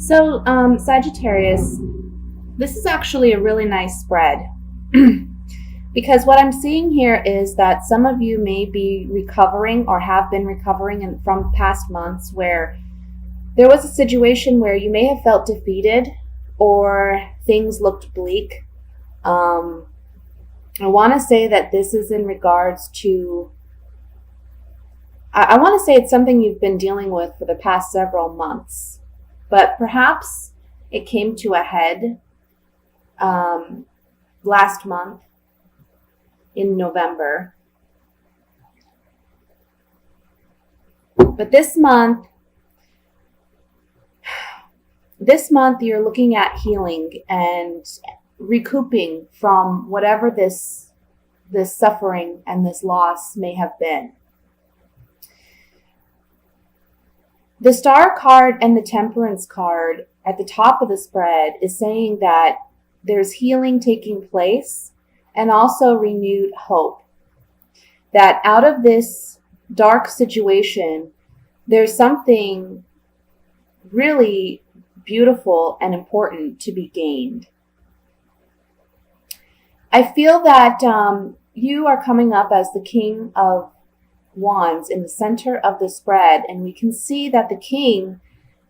Sagittarius, this is actually a really nice spread because what I'm seeing here is that some of you may be recovering or have been recovering from past months where there was a situation where you may have felt defeated or things looked bleak. I want to say that this is in regards to, I want to say it's something you've been dealing with for the past several months. But perhaps it came to a head last month in November. But this month you're looking at healing and recouping from whatever this suffering and this loss may have been. The Star card and the Temperance card at the top of the spread is saying that there's healing taking place and also renewed hope. That out of this dark situation, there's something really beautiful and important to be gained. I feel that you are coming up as the King of Wands in the center of the spread, and we can see that the king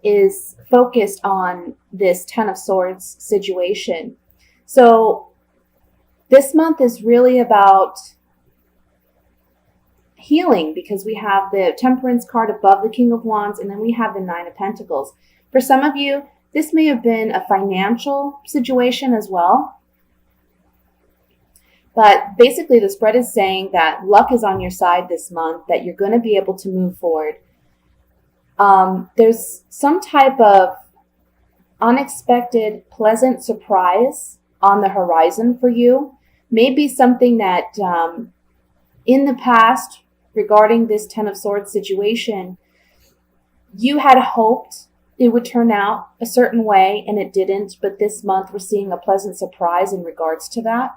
is focused on this Ten of Swords situation. So this month is really about healing because we have the Temperance card above the King of Wands, and then we have the Nine of Pentacles. For some of you, this may have been a financial situation as well. But basically, the spread is saying that luck is on your side this month, that you're going to be able to move forward. There's some type of unexpected, pleasant surprise on the horizon for you. Maybe something that in the past, regarding this Ten of Swords situation, you had hoped it would turn out a certain way and it didn't. But this month, we're seeing a pleasant surprise in regards to that.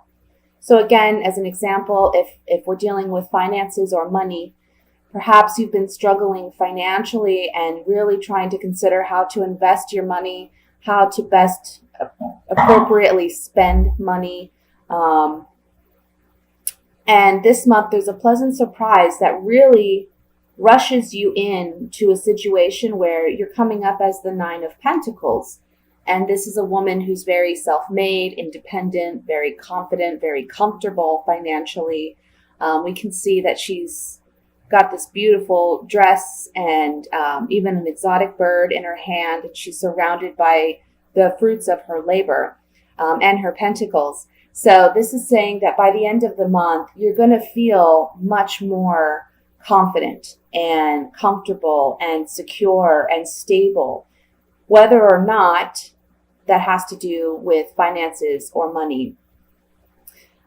So again, as an example, if we're dealing with finances or money, perhaps you've been struggling financially and really trying to consider how to invest your money, how to best appropriately spend money. And this month, there's a pleasant surprise that really rushes you into a situation where you're coming up as the Nine of Pentacles. And this is a woman who's very self-made, independent, very confident, very comfortable financially. We can see that she's got this beautiful dress and even an exotic bird in her hand. And she's surrounded by the fruits of her labor and her pentacles. So this is saying that by the end of the month, you're going to feel much more confident and comfortable and secure and stable, whether or not that has to do with finances or money.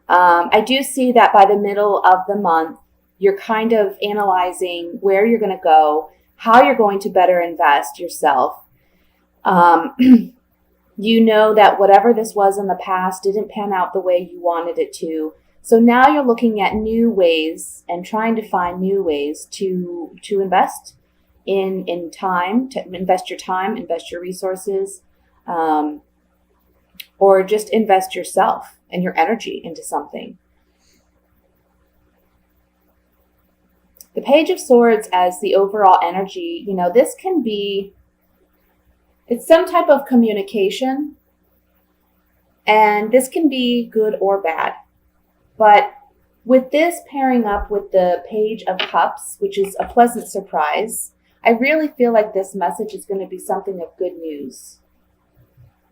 I do see that by the middle of the month, you're kind of analyzing where you're going to go, how you're going to better invest yourself. You know that whatever this was in the past didn't pan out the way you wanted it to. So now you're looking at new ways and trying to find new ways to invest in time, to invest your time, invest your resources, or just invest yourself and your energy into something. The Page of Swords as the overall energy, this can be, it's some type of communication, and this can be good or bad. But with this pairing up with the Page of Cups, which is a pleasant surprise, I really feel like this message is going to be something of good news.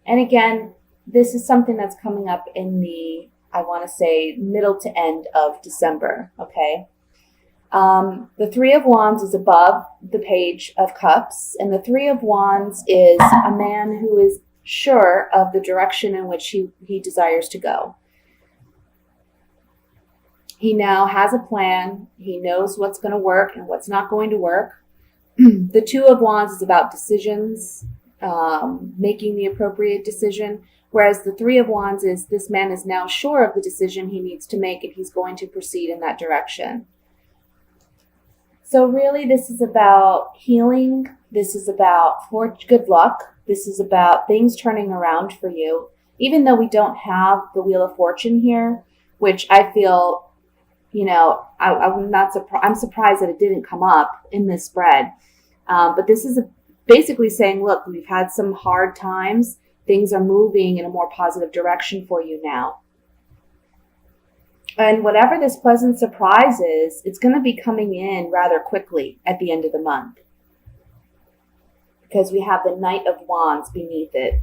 And again, this is something that's coming up in the, I want to say, middle to end of December, okay? The Three of Wands is above the Page of Cups, and the Three of Wands is a man who is sure of the direction in which he desires to go. He now has a plan. He knows what's going to work and what's not going to work. The Two of Wands is about decisions, making the appropriate decision, whereas the Three of Wands is this man is now sure of the decision he needs to make and he's going to proceed in that direction. So really, this is about healing. This is about good luck. This is about things turning around for you. Even though we don't have the Wheel of Fortune here, which I feel, I'm not surprised. I'm surprised that it didn't come up in this spread. But this is basically saying, look, we've had some hard times. Things are moving in a more positive direction for you now. And whatever this pleasant surprise is, it's going to be coming in rather quickly at the end of the month. Because we have the Knight of Wands beneath it.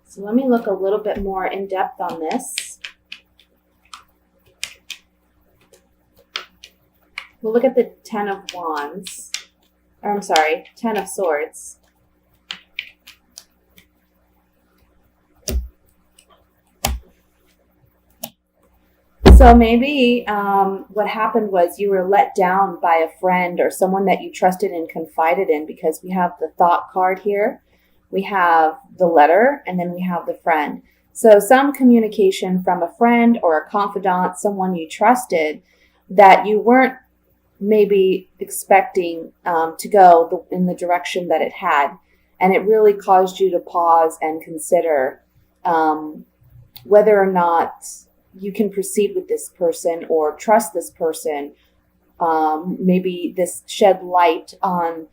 So let me look a little bit more in depth on this. We'll look at the Ten of Wands. Or I'm sorry, Ten of Swords. So maybe what happened was you were let down by a friend or someone that you trusted and confided in, because we have the Thought card here, we have the Letter, and then we have the Friend. So some communication from a friend or a confidant, someone you trusted, that you weren't maybe expecting to go in the direction that it had. And it really caused you to pause and consider whether or not you can proceed with this person or trust this person. Maybe this shed light on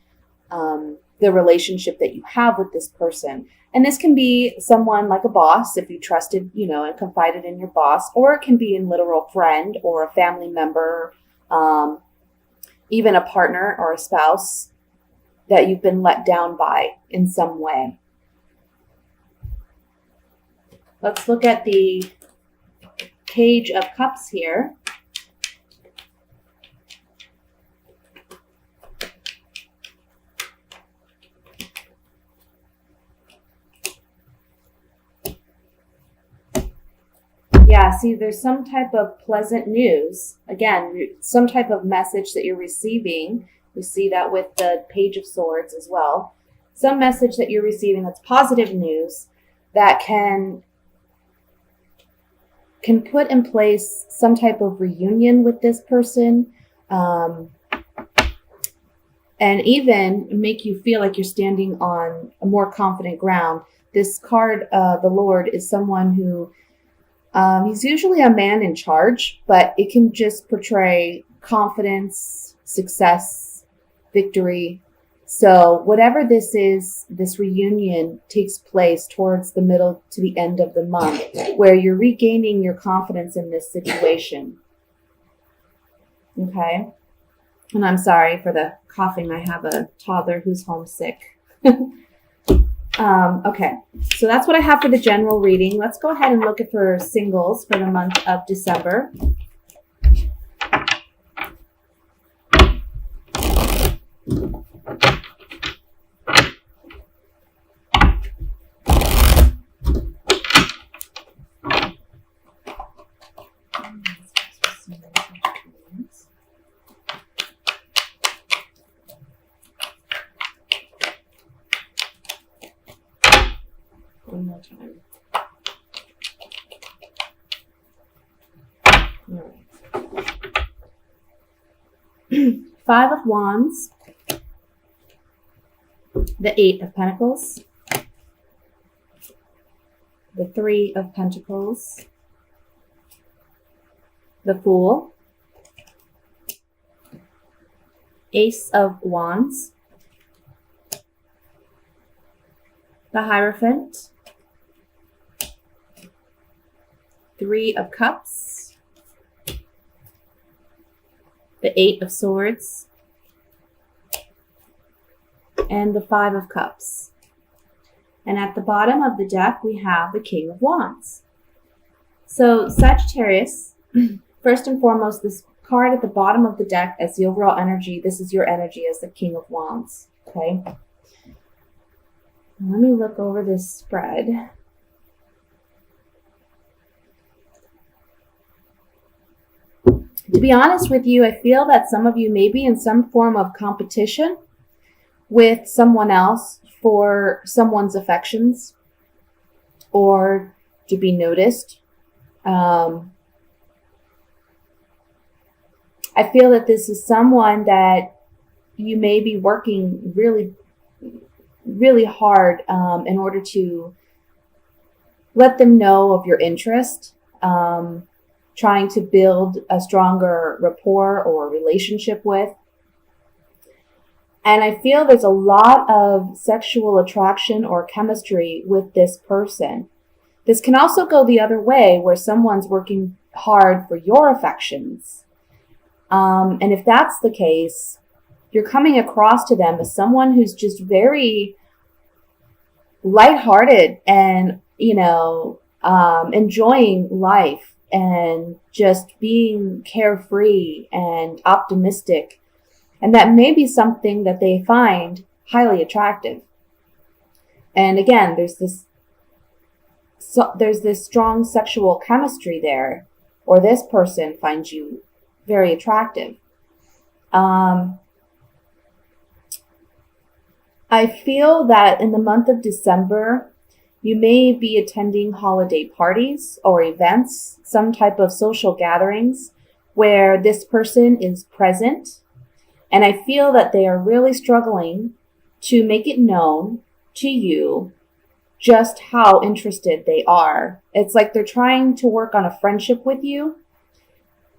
the relationship that you have with this person. And this can be someone like a boss, if you trusted, and confided in your boss, or it can be a literal friend or a family member, even a partner or a spouse that you've been let down by in some way. Let's look at the Page of Cups here. Yeah, see, there's some type of pleasant news. Again, some type of message that you're receiving. We see that with the Page of Swords as well. Some message that you're receiving that's positive news that can put in place some type of reunion with this person, and even make you feel like you're standing on a more confident ground. This card, the Lord, is someone who, he's usually a man in charge, but it can just portray confidence, success, victory. So whatever this is, this reunion takes place towards the middle to the end of the month, where you're regaining your confidence in this situation. Okay? And I'm sorry for the coughing. I have a toddler who's homesick. Okay, so that's what I have for the general reading. Let's go ahead and look at for singles for the month of December. One more time. All right. Five of Wands, the Eight of Pentacles, the Three of Pentacles, the Fool, Ace of Wands, the Hierophant, Three of Cups, the Eight of Swords, and the Five of Cups. And at the bottom of the deck, we have the King of Wands. So Sagittarius, first and foremost, this card at the bottom of the deck as the overall energy, this is your energy as the King of Wands, okay? Let me look over this spread. To be honest with you, I feel that some of you may be in some form of competition with someone else for someone's affections or to be noticed. I feel that this is someone that you may be working really, really hard in order to let them know of your interest, trying to build a stronger rapport or relationship with. And I feel there's a lot of sexual attraction or chemistry with this person. This can also go the other way, where someone's working hard for your affections. And if that's the case, you're coming across to them as someone who's just very lighthearted and, enjoying life and just being carefree and optimistic. And that may be something that they find highly attractive. And again, there's this strong sexual chemistry there, or this person finds you very attractive. I feel that in the month of December, you may be attending holiday parties or events, some type of social gatherings where this person is present. And I feel that they are really struggling to make it known to you just how interested they are. It's like they're trying to work on a friendship with you.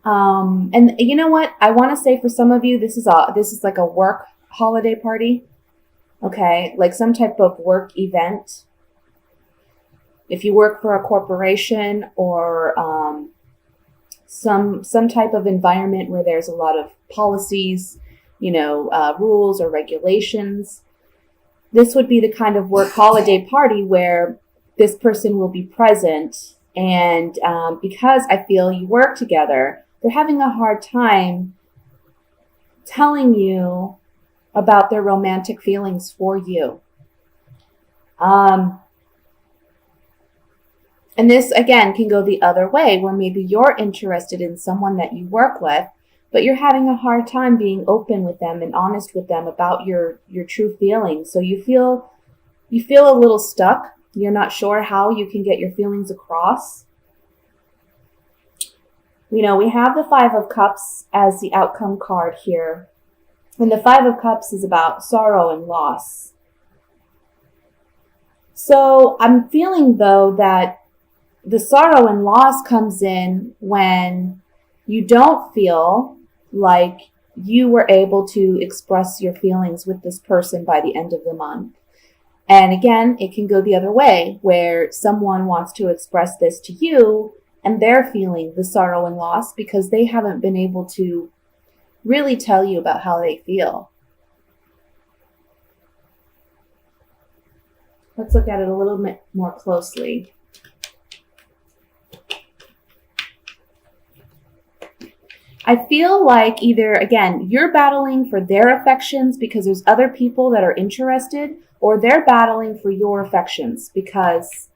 And you know what? I want to say for some of you, this is like a work holiday party. Okay, like some type of work event. If you work for a corporation or some type of environment where there's a lot of policies, rules or regulations, this would be the kind of work holiday party where this person will be present. And because I feel you work together, they're having a hard time telling you about their romantic feelings for you. And this, again, can go the other way, where maybe you're interested in someone that you work with, but you're having a hard time being open with them and honest with them about your true feelings. So you feel a little stuck. You're not sure how you can get your feelings across. We have the Five of Cups as the outcome card here. And the Five of Cups is about sorrow and loss. So I'm feeling, though, that the sorrow and loss comes in when you don't feel like you were able to express your feelings with this person by the end of the month. And again, it can go the other way, where someone wants to express this to you and they're feeling the sorrow and loss because they haven't been able to really tell you about how they feel. Let's look at it a little bit more closely. I feel like either, again, you're battling for their affections because there's other people that are interested, or they're battling for your affections because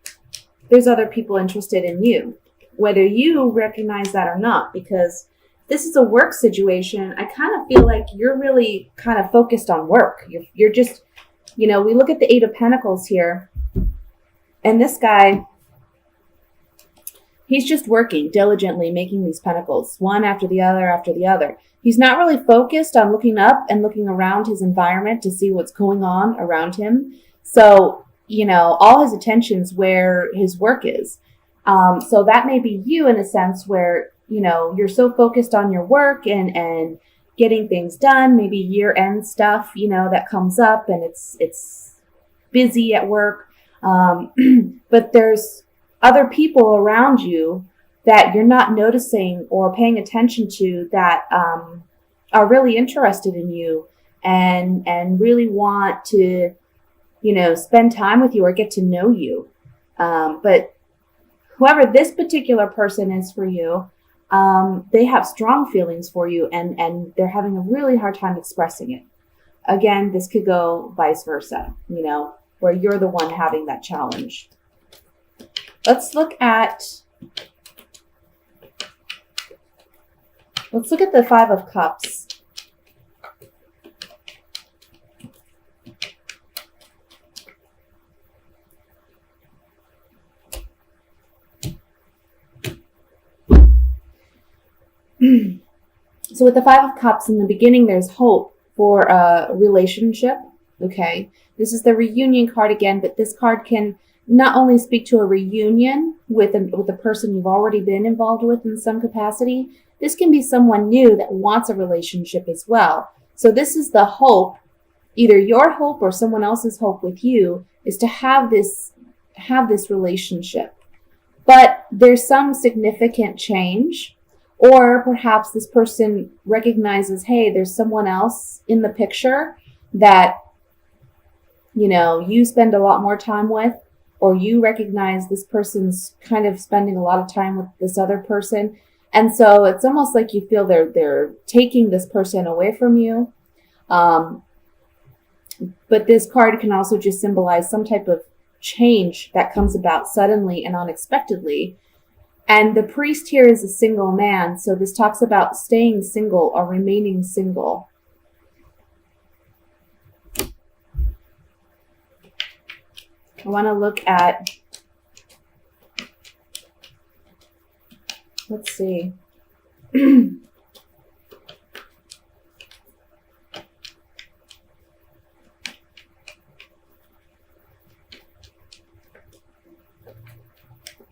there's other people interested in you, whether you recognize that or not. Because this is a work situation, I kind of feel like you're really kind of focused on work. You're just, we look at the Eight of Pentacles here, and this guy, he's just working diligently, making these pentacles, one after the other after the other. He's not really focused on looking up and looking around his environment to see what's going on around him. So, all his attention's where his work is. So that may be you in a sense where, you're so focused on your work and getting things done, maybe year-end stuff, that comes up and it's busy at work. But there's other people around you that you're not noticing or paying attention to that are really interested in you and really want to, spend time with you or get to know you. But whoever this particular person is for you, they have strong feelings for you and they're having a really hard time expressing it. Again, this could go vice versa, where you're the one having that challenge. Let's look at the Five of Cups. So with the Five of Cups, in the beginning, there's hope for a relationship. Okay. This is the reunion card again, but this card can not only speak to a reunion with a person you've already been involved with in some capacity. This can be someone new that wants a relationship as well. So this is the hope, either your hope or someone else's hope with you, is to have this relationship. But there's some significant change, or perhaps this person recognizes, hey, there's someone else in the picture that, you know, you spend a lot more time with, or you recognize this person's kind of spending a lot of time with this other person. And so it's almost like you feel they're taking this person away from you. But this card can also just symbolize some type of change that comes about suddenly and unexpectedly. And the priest here is a single man. So this talks about staying single or remaining single. I want to look at, let's see.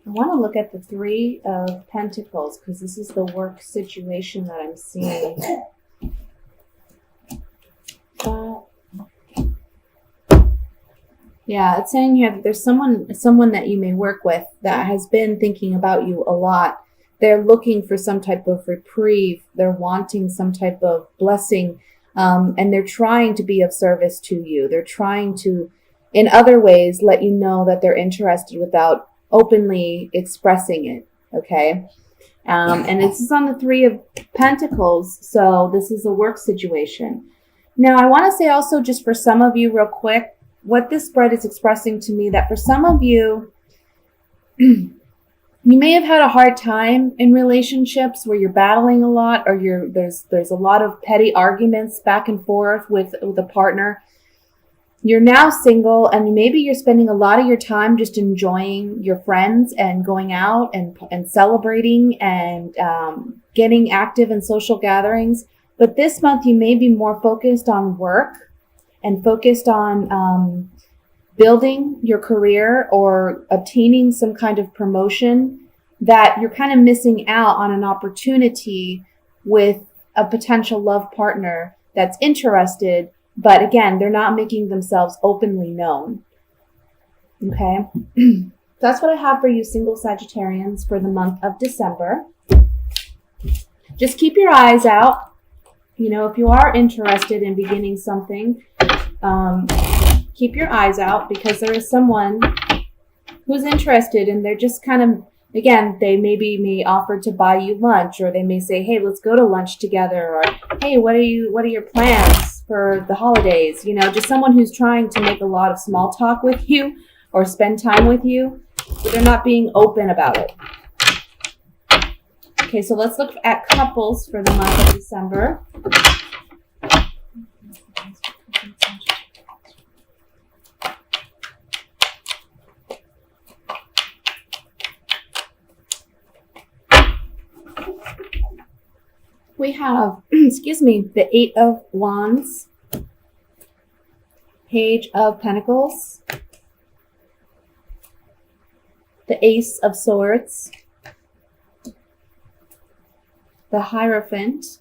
I want to look at the Three of Pentacles because this is the work situation that I'm seeing. Yeah, it's saying here that there's someone that you may work with that has been thinking about you a lot. They're looking for some type of reprieve. They're wanting some type of blessing, and they're trying to be of service to you. They're trying to, in other ways, let you know that they're interested without openly expressing it, okay? And this is on the Three of Pentacles, so this is a work situation. Now, I want to say also, just for some of you real quick, what this spread is expressing to me, that for some of you, you may have had a hard time in relationships where you're battling a lot, or there's a lot of petty arguments back and forth with a partner. You're now single, and maybe you're spending a lot of your time just enjoying your friends and going out and celebrating and getting active in social gatherings. But this month, you may be more focused on work and focused on building your career or obtaining some kind of promotion, that you're kind of missing out on an opportunity with a potential love partner that's interested. But again, they're not making themselves openly known. Okay? That's what I have for you, single Sagittarians, for the month of December. Just keep your eyes out. You know, if you are interested in beginning something, keep your eyes out, because there is someone who's interested, and they're just kind of, again, they may offer to buy you lunch, or they may say, hey, let's go to lunch together, or hey, what are your plans for the holidays? You know, just someone who's trying to make a lot of small talk with you or spend time with you, but they're not being open about it. Okay, so let's look at couples for the month of December. We have, the Eight of Wands, Page of Pentacles, the Ace of Swords, the Hierophant,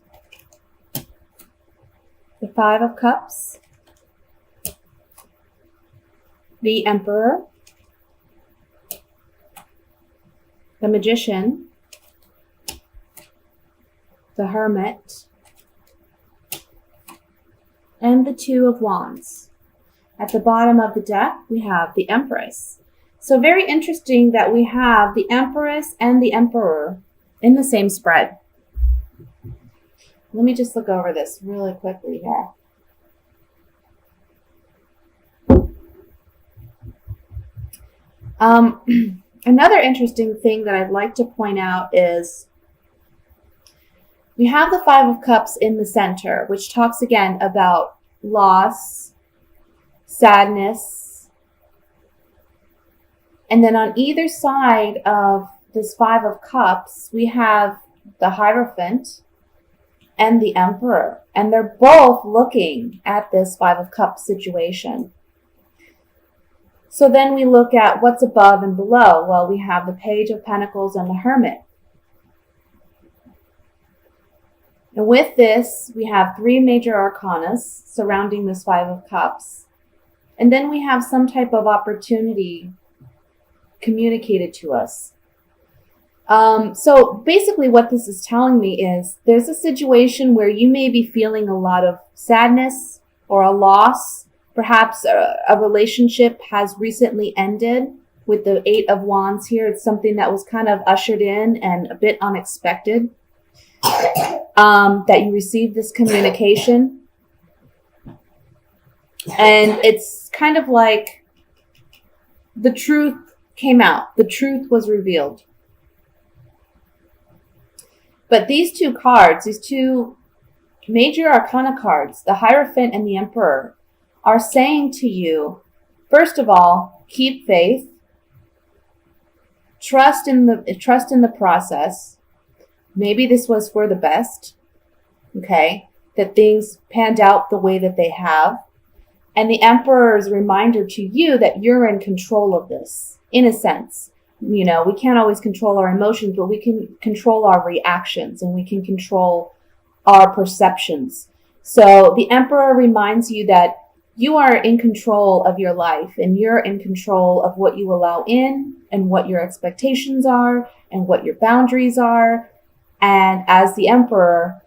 the Five of Cups, the Emperor, the Magician, the Hermit, and the Two of Wands. At the bottom of the deck, we have the Empress. So very interesting that we have the Empress and the Emperor in the same spread. Let me just look over this really quickly here. Another interesting thing that I'd like to point out is we have the Five of Cups in the center, which talks again about loss, sadness. And then on either side of this Five of Cups, we have the Hierophant, and the Emperor. And they're both looking at this Five of Cups situation. So then we look at what's above and below. Well, we have the Page of Pentacles and the Hermit. And with this, we have 3 major arcanas surrounding this Five of Cups. And then we have some type of opportunity communicated to us. So basically what this is telling me is there's a situation where you may be feeling a lot of sadness or a loss. Perhaps a relationship has recently ended with the 8 of Wands here. It's something that was kind of ushered in and a bit unexpected. That you received this communication. And it's kind of like the truth came out. The truth was revealed. But these 2 cards, these 2 major arcana cards, the Hierophant and the Emperor, are saying to you, first of all, keep faith, trust in the process. Maybe this was for the best, okay, that things panned out the way that they have. And the Emperor's reminder to you that you're in control of this, in a sense. You know, we can't always control our emotions, but we can control our reactions and we can control our perceptions. So the Emperor reminds you that you are in control of your life and you're in control of what you allow in and what your expectations are and what your boundaries are. And as the Emperor,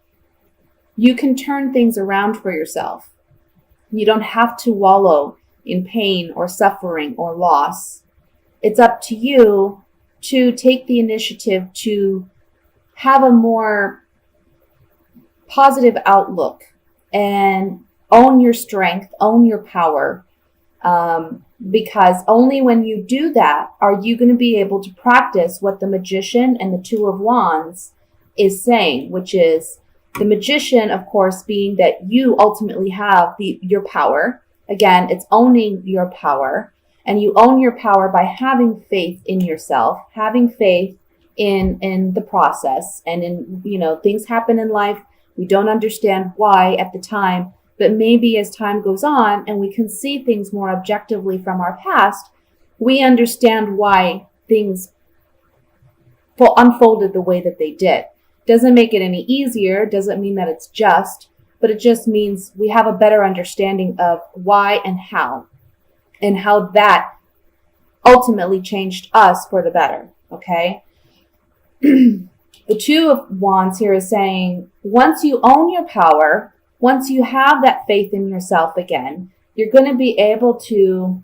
you can turn things around for yourself. You don't have to wallow in pain or suffering or loss. It's up to you to take the initiative to have a more positive outlook and own your strength, own your power. Because only when you do that are you going to be able to practice what the Magician and the 2 of Wands is saying, which is the Magician, of course, being that you ultimately have your power. Again, it's owning your power. And you own your power by having faith in yourself, having faith in the process. And in, you know, things happen in life. We don't understand why at the time, but maybe as time goes on and we can see things more objectively from our past, we understand why things unfolded the way that they did. Doesn't make it any easier, doesn't mean that it's just, but it just means we have a better understanding of why and how that ultimately changed us for the better, okay? The 2 of Wands here is saying, once you own your power, once you have that faith in yourself again, you're going to be able to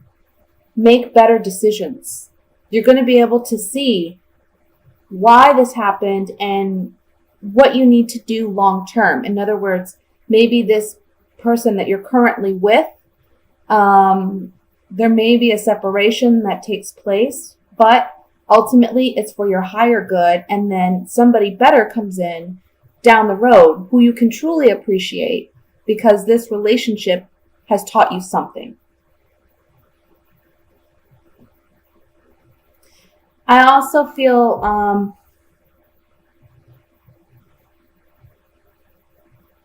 make better decisions. You're going to be able to see why this happened and what you need to do long term. In other words, maybe this person that you're currently with, there may be a separation that takes place, but ultimately it's for your higher good. And then somebody better comes in down the road who you can truly appreciate because this relationship has taught you something. I also feel,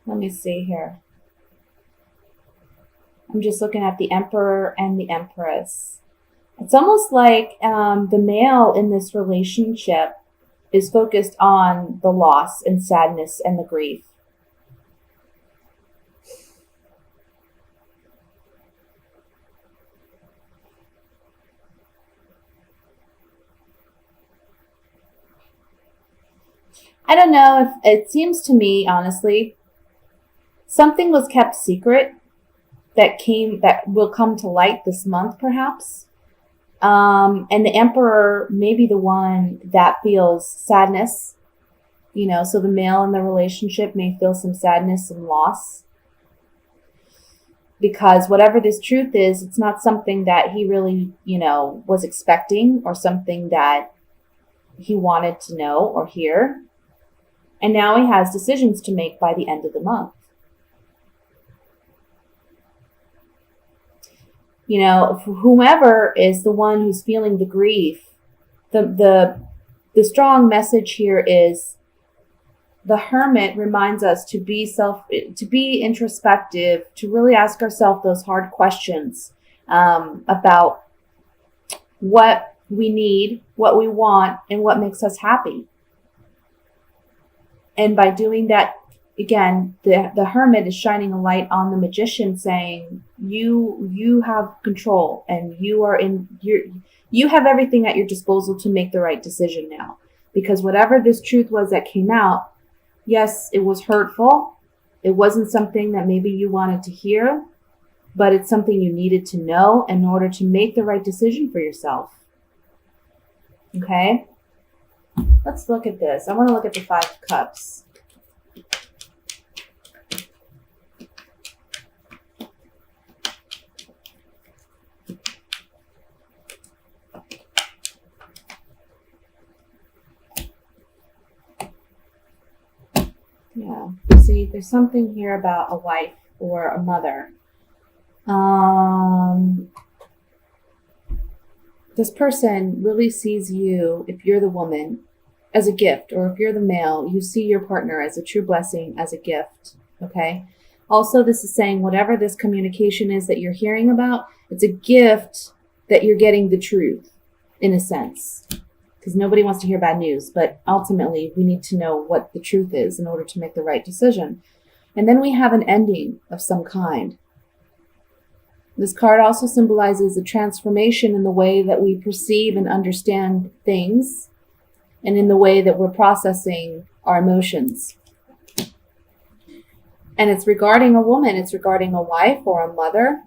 let me see here. I'm just looking at the Emperor and the Empress. It's almost like the male in this relationship is focused on the loss and sadness and the grief. I don't know if it seems to me, honestly, something was kept secret that will come to light this month, perhaps. And the Emperor may be the one that feels sadness, you know, so the male in the relationship may feel some sadness and loss. Because whatever this truth is, it's not something that he really, you know, was expecting or something that he wanted to know or hear. And now he has decisions to make by the end of the month. You know, whomever is the one who's feeling the grief, the strong message here is the Hermit reminds us to be introspective, to really ask ourselves those hard questions about what we need, what we want, and what makes us happy. And by doing that, again, the Hermit is shining a light on the Magician, saying you have control, and you have everything at your disposal to make the right decision now. Because whatever this truth was that came out, yes, it was hurtful. It wasn't something that maybe you wanted to hear, but it's something you needed to know in order to make the right decision for yourself. Okay? Let's look at this. I want to look at the 5 of Cups. Yeah, see, there's something here about a wife or a mother. This person really sees you, if you're the woman, as a gift, or if you're the male, you see your partner as a true blessing, as a gift, okay? Also, this is saying whatever this communication is that you're hearing about, it's a gift that you're getting the truth, in a sense. Because nobody wants to hear bad news, but ultimately we need to know what the truth is in order to make the right decision. And then we have an ending of some kind. This card also symbolizes a transformation in the way that we perceive and understand things, and in the way that we're processing our emotions. And it's regarding a woman, it's regarding a wife or a mother,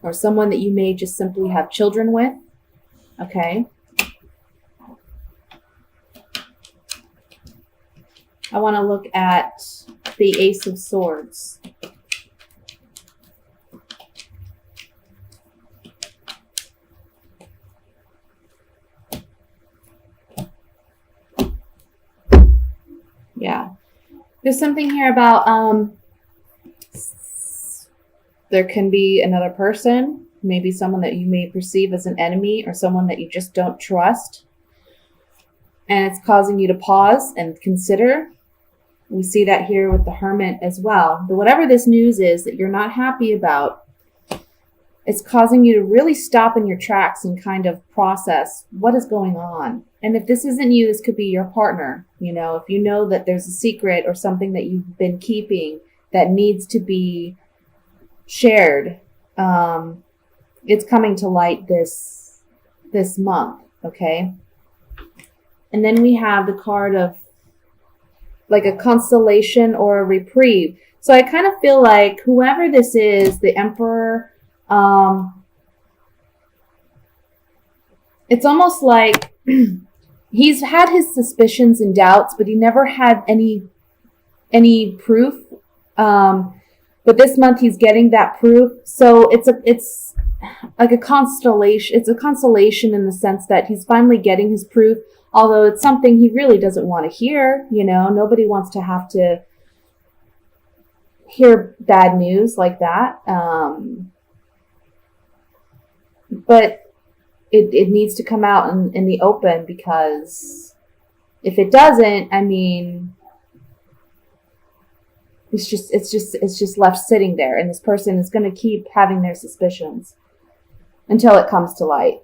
or someone that you may just simply have children with, okay? I want to look at the Ace of Swords. Yeah. There's something here about there can be another person, maybe someone that you may perceive as an enemy, or someone that you just don't trust. And it's causing you to pause and consider. We see that here with the Hermit as well. But whatever this news is that you're not happy about, it's causing you to really stop in your tracks and kind of process what is going on. And if this isn't you, this could be your partner. You know, if you know that there's a secret or something that you've been keeping that needs to be shared, it's coming to light this month, okay? And then we have the card of like a consolation or a reprieve. So I kind of feel like whoever this is, the Emperor, it's almost like he's had his suspicions and doubts, but he never had any proof. But this month he's getting that proof. So it's like a constellation. It's a consolation in the sense that he's finally getting his proof. Although it's something he really doesn't want to hear, you know, nobody wants to have to hear bad news like that. But it needs to come out in the open, because if it doesn't, I mean, it's just left sitting there, and this person is going to keep having their suspicions until it comes to light.